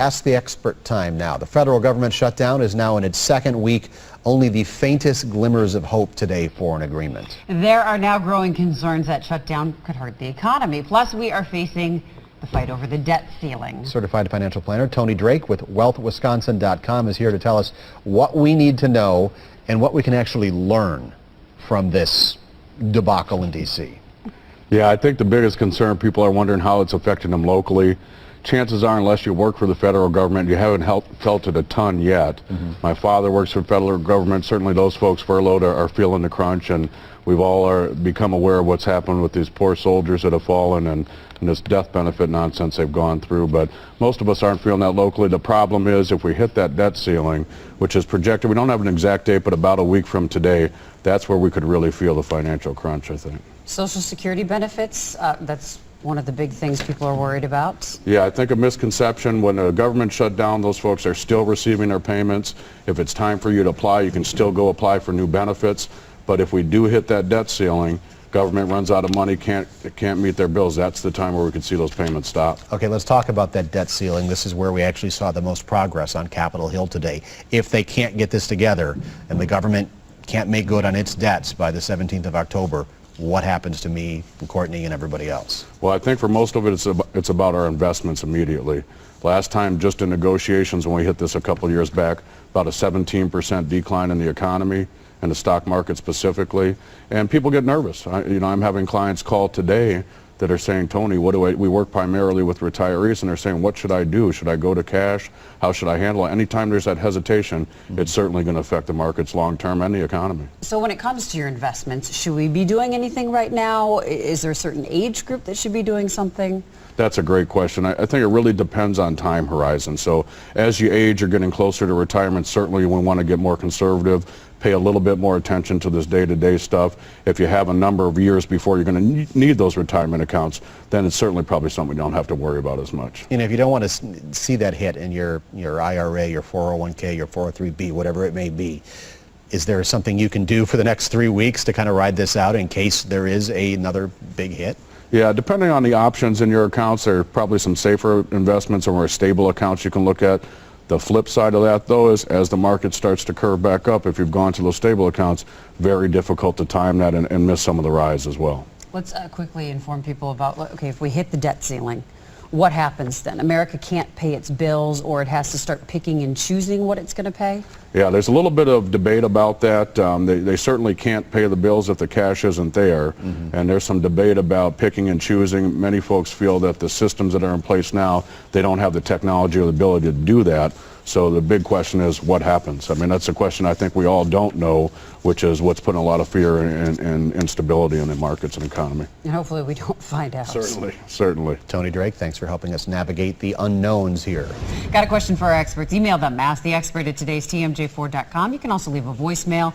Ask the Expert time now. The federal government shutdown is now in its second week. Only the faintest glimmers of hope today for an agreement. There are now growing concerns that shutdown could hurt the economy. Plus, we are facing the fight over the debt ceiling. Certified financial planner Tony Drake with wealthwisconsin.com is here to tell us what we need to know and what we can actually learn from this debacle in D.C. Yeah, I think the biggest concern, people are wondering how it's affecting them locally. Chances are, unless you work for the federal government, you haven't felt it a ton yet. My father works for federal government. Certainly those folks furloughed are feeling the crunch, and we've all become aware of what's happened with these poor soldiers that have fallen and this death benefit nonsense they've gone through. But most of us aren't feeling that locally. The problem is if we hit that debt ceiling, which is projected, we don't have an exact date, but about a week from today, that's where we could really feel the financial crunch, I think. Social Security benefits, that's one of the big things people are worried about. Yeah, I think a misconception, when the government shut down, those folks are still receiving their payments. If it's time for you to apply, you can still go apply for new benefits. But if we do hit that debt ceiling, government runs out of money, can't meet their bills, that's the time where we could see those payments stop. Okay, let's talk about that debt ceiling. This is where we actually saw the most progress on Capitol Hill today. If they can't get this together and the government can't make good on its debts by the 17th of October, what happens to me, Courtney, and everybody else? Well, I think for most of it, it's about our investments immediately. Last time, just in negotiations, when we hit this a couple years back, about a 17% decline in the economy and the stock market specifically, and people get nervous. I'm having clients call today that are saying, Tony, we work primarily with retirees, and they're saying, what should I do? Should I go to cash? How should I handle it? Anytime there's that hesitation, it's certainly going to affect the markets long term and the economy. So when it comes to your investments, should we be doing anything right now? Is there a certain age group that should be doing something? That's a great question. I think it really depends on time horizon. So as you age, you're getting closer to retirement. Certainly we want to get more conservative, pay a little bit more attention to this day-to-day stuff. If you have a number of years before you're going to need those retirement accounts, then it's certainly probably something we don't have to worry about as much. If you don't want to see that hit in your IRA, your 401k, your 403b, whatever it may be, is there something you can do for the next 3 weeks to kind of ride this out in case there is another big hit? Yeah, depending on the options in your accounts, there are probably some safer investments or more stable accounts you can look at. The flip side of that, though, is as the market starts to curve back up, if you've gone to those stable accounts, very difficult to time that and miss some of the rise as well. Let's quickly inform people about, okay, if we hit the debt ceiling, what happens then? America can't pay its bills, or it has to start picking and choosing what it's going to pay? Yeah, there's a little bit of debate about that. They certainly can't pay the bills if the cash isn't there. And there's some debate about picking and choosing. Many folks feel that the systems that are in place now, they don't have the technology or the ability to do that. So the big question is, what happens? I mean, that's a question I think we all don't know, which is what's putting a lot of fear and instability in the markets and economy. And hopefully we don't find out. Certainly. Tony Drake, thanks for helping us navigate the unknowns here. Got a question for our experts? Email them, asktheexpert@today's TMJ4.com. You can also leave a voicemail.